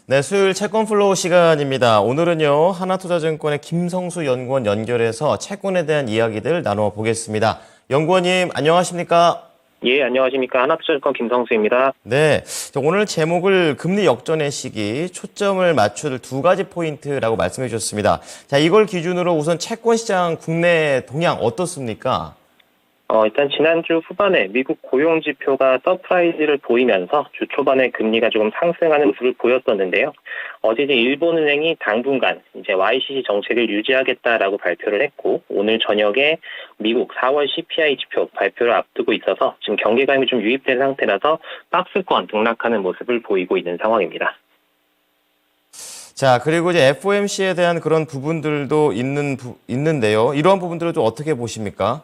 네, 수요일 채권 플로우 시간입니다. 오늘은요, 하나투자증권의 김성수 연구원 연결해서 채권에 대한 이야기들 나눠보겠습니다. 연구원님, 안녕하십니까? 예, 안녕하십니까. 하나투자증권 김성수입니다. 네, 오늘 제목을 금리 역전의 시기, 초점을 맞출 두 가지 포인트라고 말씀해 주셨습니다. 자, 이걸 기준으로 우선 채권 시장 국내 동향 어떻습니까? 일단 지난주 후반에 미국 고용 지표가 서프라이즈를 보이면서 주 초반에 금리가 조금 상승하는 모습을 보였었는데요. 어제 이제 일본은행이 당분간 이제 YCC 정책을 유지하겠다라고 발표를 했고, 오늘 저녁에 미국 4월 CPI 지표 발표를 앞두고 있어서 지금 경계감이 좀 유입된 상태라서 박스권 등락하는 모습을 보이고 있는 상황입니다. 자, 그리고 이제 FOMC에 대한 그런 부분들도 있는데요. 이러한 부분들을 좀 어떻게 보십니까?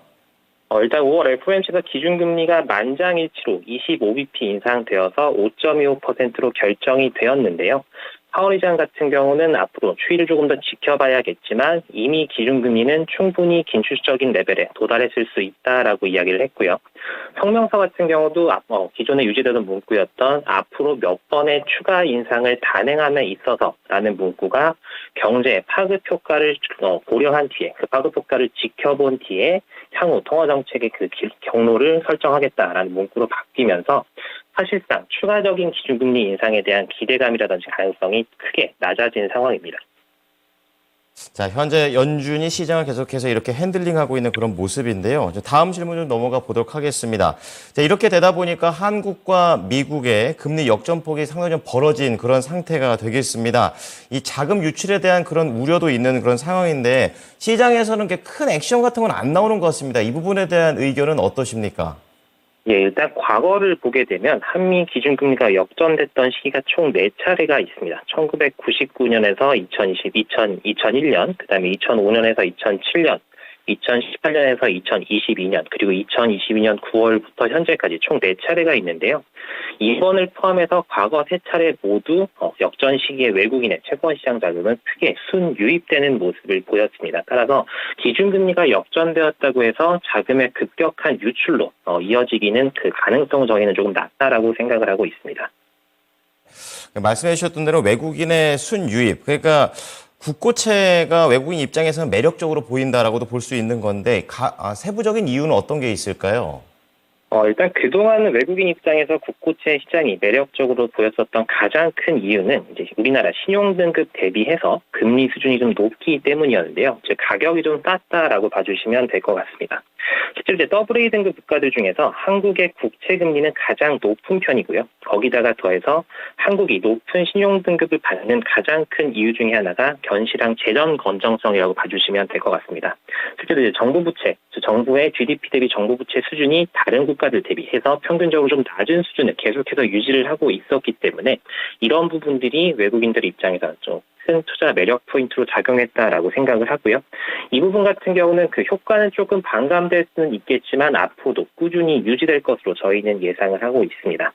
일단 5월 FOMC에서 기준금리가 만장일치로 25bp 인상되어서 5.25%로 결정이 되었는데요. 파월 의장 같은 경우는 앞으로 추이를 조금 더 지켜봐야겠지만 이미 기준금리는 충분히 긴축적인 레벨에 도달했을 수 있다라고 이야기를 했고요. 성명서 같은 경우도 기존에 유지되던 문구였던 앞으로 몇 번의 추가 인상을 단행함에 있어서라는 문구가 경제 파급 효과를 고려한 뒤에 그 파급 효과를 지켜본 뒤에 향후 통화 정책의 그 경로를 설정하겠다라는 문구로 바뀌면서 사실상 추가적인 기준금리 인상에 대한 기대감이라든지 가능성이 크게 낮아진 상황입니다. 자, 현재 연준이 시장을 계속해서 이렇게 핸들링하고 있는 그런 모습인데요. 다음 질문 좀 넘어가 보도록 하겠습니다. 자, 이렇게 되다 보니까 한국과 미국의 금리 역전폭이 상당히 좀 벌어진 그런 상태가 되겠습니다. 이 자금 유출에 대한 그런 우려도 있는 그런 상황인데 시장에서는 큰 액션 같은 건 안 나오는 것 같습니다. 이 부분에 대한 의견은 어떠십니까? 예, 일단 과거를 보게 되면 한미 기준금리가 역전됐던 시기가 총 4차례가 있습니다. 1999년에서 2001년, 그다음에 2005년에서 2007년, 2018년에서 2022년, 그리고 2022년 9월부터 현재까지 총 4차례가 있는데요. 이번을 포함해서 과거 3차례 모두 역전 시기에 외국인의 채권시장 자금은 크게 순유입되는 모습을 보였습니다. 따라서 기준금리가 역전되었다고 해서 자금의 급격한 유출로 이어지기는 그 가능성 저희는 조금 낮다라고 생각을 하고 있습니다. 말씀해 주셨던 대로 외국인의 순유입, 그러니까 국고채가 외국인 입장에서는 매력적으로 보인다라고도 볼 수 있는 건데 세부적인 이유는 어떤 게 있을까요? 일단 그동안 외국인 입장에서 국고채 시장이 매력적으로 보였었던 가장 큰 이유는 이제 우리나라 신용등급 대비해서 금리 수준이 좀 높기 때문이었는데요. 즉 가격이 좀 쌌다라고 봐주시면 될 것 같습니다. 실제로 이제 AA 등급 국가들 중에서 한국의 국채 금리는 가장 높은 편이고요. 거기다가 더해서 한국이 높은 신용등급을 받는 가장 큰 이유 중에 하나가 견실한 재정 건정성이라고 봐주시면 될 것 같습니다. 실제로 이제 정부 부채, 정부의 GDP 대비 정부 부채 수준이 다른 국가들 대비해서 평균적으로 좀 낮은 수준을 계속해서 유지를 하고 있었기 때문에 이런 부분들이 외국인들 입장에서 좀 큰 투자 매력 포인트로 작용했다라고 생각을 하고요. 이 부분 같은 경우는 그 효과는 조금 반감될 수는 있겠지만 앞으로도 꾸준히 유지될 것으로 저희는 예상을 하고 있습니다.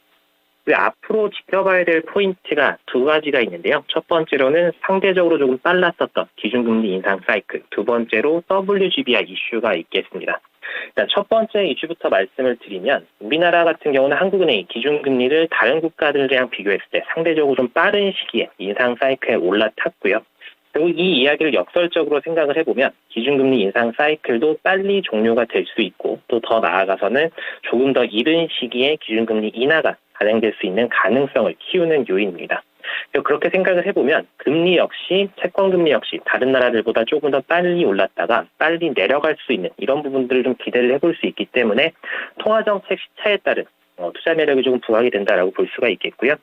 앞으로 지켜봐야 될 포인트가 두 가지가 있는데요. 첫 번째로는 상대적으로 조금 빨랐었던 기준금리 인상 사이클, 두 번째로 WGBI 이슈가 있겠습니다. 일단 첫 번째 이슈부터 말씀을 드리면 우리나라 같은 경우는 한국은행이 기준금리를 다른 국가들이랑 비교했을 때 상대적으로 좀 빠른 시기에 인상 사이클에 올라탔고요. 그리고 이 이야기를 역설적으로 생각을 해보면 기준금리 인상 사이클도 빨리 종료가 될 수 있고 또 더 나아가서는 조금 더 이른 시기에 기준금리 인하가 발행될 수 있는 가능성을 키우는 요인입니다. 그렇게 생각을 해보면 금리 역시 채권금리 역시 다른 나라들보다 조금 더 빨리 올랐다가 빨리 내려갈 수 있는 이런 부분들을 좀 기대를 해볼 수 있기 때문에 통화정책 시차에 따른 투자 매력이 조금 부각이 된다라고 볼 수가 있겠고요.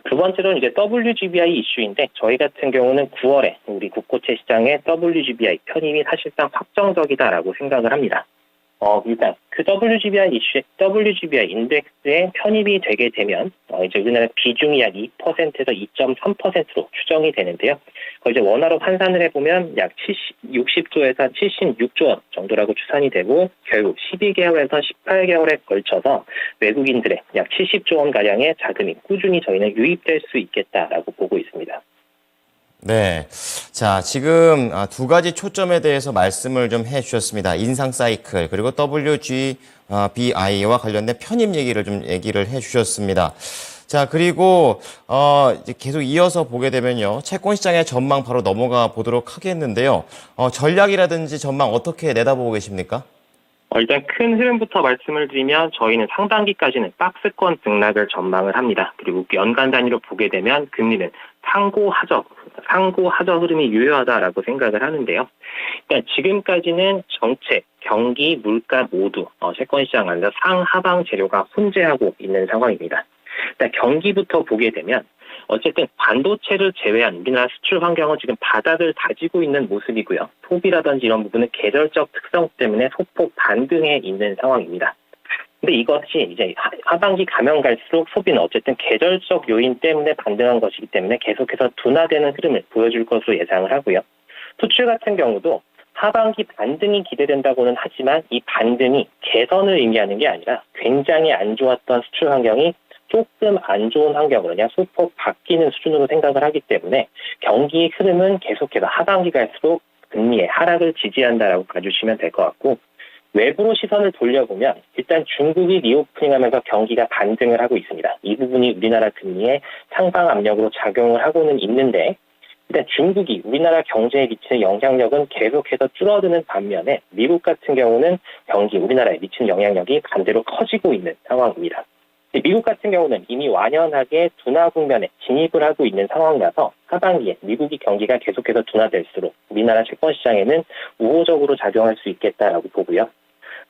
두 번째로는 이제 WGBI 이슈인데 저희 같은 경우는 9월에 우리 국고채 시장의 WGBI 편입이 사실상 확정적이다라고 생각을 합니다. 일단 그 WGBI 인덱스에 편입이 되게 되면 이제 우리나라 비중이 약 2%에서 2.3%로 추정이 되는데요. 이제 원화로 환산을 해보면 약 60조에서 76조 원 정도라고 추산이 되고 결국 12개월에서 18개월에 걸쳐서 외국인들의 약 70조 원 가량의 자금이 꾸준히 저희는 유입될 수 있겠다라고 보고 있습니다. 네. 자, 지금 두 가지 초점에 대해서 말씀을 좀 해주셨습니다. 인상 사이클, 그리고 WGBI와 관련된 편입 얘기를 해주셨습니다. 자, 그리고 이제 계속 이어서 보게 되면요. 채권 시장의 전망 바로 넘어가 보도록 하겠는데요. 전략이라든지 전망 어떻게 내다보고 계십니까? 일단 큰 흐름부터 말씀을 드리면 저희는 상반기까지는 박스권 등락을 전망을 합니다. 그리고 연간 단위로 보게 되면 금리는 상고 하저 흐름이 유효하다라고 생각을 하는데요. 일단 지금까지는 정책, 경기, 물가 모두 채권 시장 안에서 상하방 재료가 혼재하고 있는 상황입니다. 일단 경기부터 보게 되면 어쨌든 반도체를 제외한 우리나라 수출 환경은 지금 바닥을 다지고 있는 모습이고요. 소비라든지 이런 부분은 계절적 특성 때문에 소폭 반등해 있는 상황입니다. 근데 이것이 이제 하반기 가면 갈수록 소비는 어쨌든 계절적 요인 때문에 반등한 것이기 때문에 계속해서 둔화되는 흐름을 보여줄 것으로 예상을 하고요. 수출 같은 경우도 하반기 반등이 기대된다고는 하지만 이 반등이 개선을 의미하는 게 아니라 굉장히 안 좋았던 수출 환경이 조금 안 좋은 환경으로 그냥 소폭 바뀌는 수준으로 생각을 하기 때문에 경기의 흐름은 계속해서 하반기 갈수록 금리의 하락을 지지한다라고 봐주시면 될 것 같고, 외부로 시선을 돌려보면 일단 중국이 리오프닝하면서 경기가 반등을 하고 있습니다. 이 부분이 우리나라 금리에 상방 압력으로 작용을 하고는 있는데, 일단 중국이 우리나라 경제에 미치는 영향력은 계속해서 줄어드는 반면에 미국 같은 경우는 경기 우리나라에 미치는 영향력이 반대로 커지고 있는 상황입니다. 미국 같은 경우는 이미 완연하게 둔화 국면에 진입을 하고 있는 상황이라서 하반기에 미국이 경기가 계속해서 둔화될수록 우리나라 채권 시장에는 우호적으로 작용할 수 있겠다라고 보고요.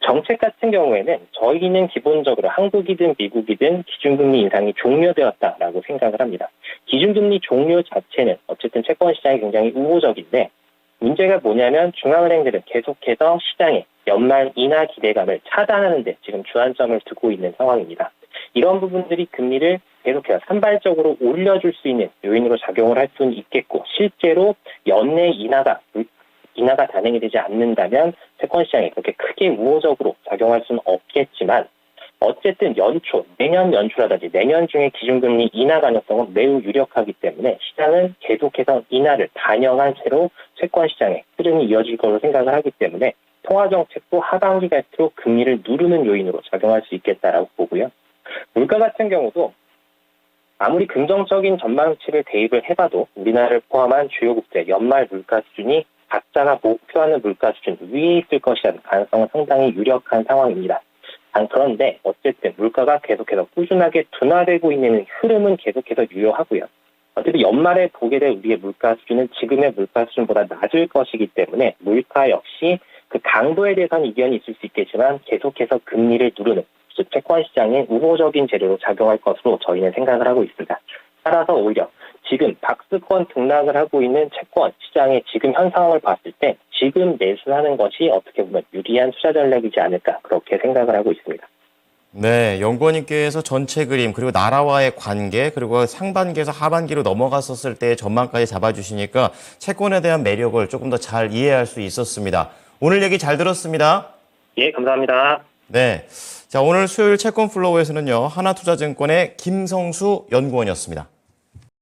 정책 같은 경우에는 저희는 기본적으로 한국이든 미국이든 기준금리 인상이 종료되었다라고 생각을 합니다. 기준금리 종료 자체는 어쨌든 채권 시장이 굉장히 우호적인데, 문제가 뭐냐면 중앙은행들은 계속해서 시장의 연말 인하 기대감을 차단하는 데 지금 주안점을 두고 있는 상황입니다. 이런 부분들이 금리를 계속해서 산발적으로 올려줄 수 있는 요인으로 작용을 할 수는 있겠고, 실제로 연내 인하가 단행이 되지 않는다면 채권 시장에 그렇게 크게 우호적으로 작용할 수는 없겠지만, 어쨌든 내년 연초라든지 내년 중에 기준금리 인하 가능성은 매우 유력하기 때문에 시장은 계속해서 인하를 반영한 채로 채권 시장의 흐름이 이어질 것으로 생각을 하기 때문에 통화정책도 하반기 갈수록 금리를 누르는 요인으로 작용할 수 있겠다라고 보고요. 물가 같은 경우도 아무리 긍정적인 전망치를 대입을 해봐도 우리나라를 포함한 주요 국제 연말 물가 수준이 각자가 목표하는 물가 수준 위에 있을 것이라는 가능성은 상당히 유력한 상황입니다. 그런데 어쨌든 물가가 계속해서 꾸준하게 둔화되고 있는 흐름은 계속해서 유효하고요. 어쨌든 연말에 보게 될 우리의 물가 수준은 지금의 물가 수준보다 낮을 것이기 때문에 물가 역시 그 강도에 대해서는 이견이 있을 수 있겠지만 계속해서 금리를 누르는 채권 시장의 우호적인 재료로 작용할 것으로 저희는 생각을 하고 있습니다. 따라서 오히려 지금 박스권 등락을 하고 있는 채권 시장의 지금 현 상황을 봤을 때 지금 매수하는 것이 어떻게 보면 유리한 투자 전략이지 않을까, 그렇게 생각을 하고 있습니다. 네, 연구원님께서 전체 그림, 그리고 나라와의 관계, 그리고 상반기에서 하반기로 넘어갔었을 때의 전망까지 잡아주시니까 채권에 대한 매력을 조금 더 잘 이해할 수 있었습니다. 오늘 얘기 잘 들었습니다. 예, 감사합니다. 네. 자, 오늘 수요일 채권 플로우에서는요, 하나투자증권의 김성수 연구원이었습니다.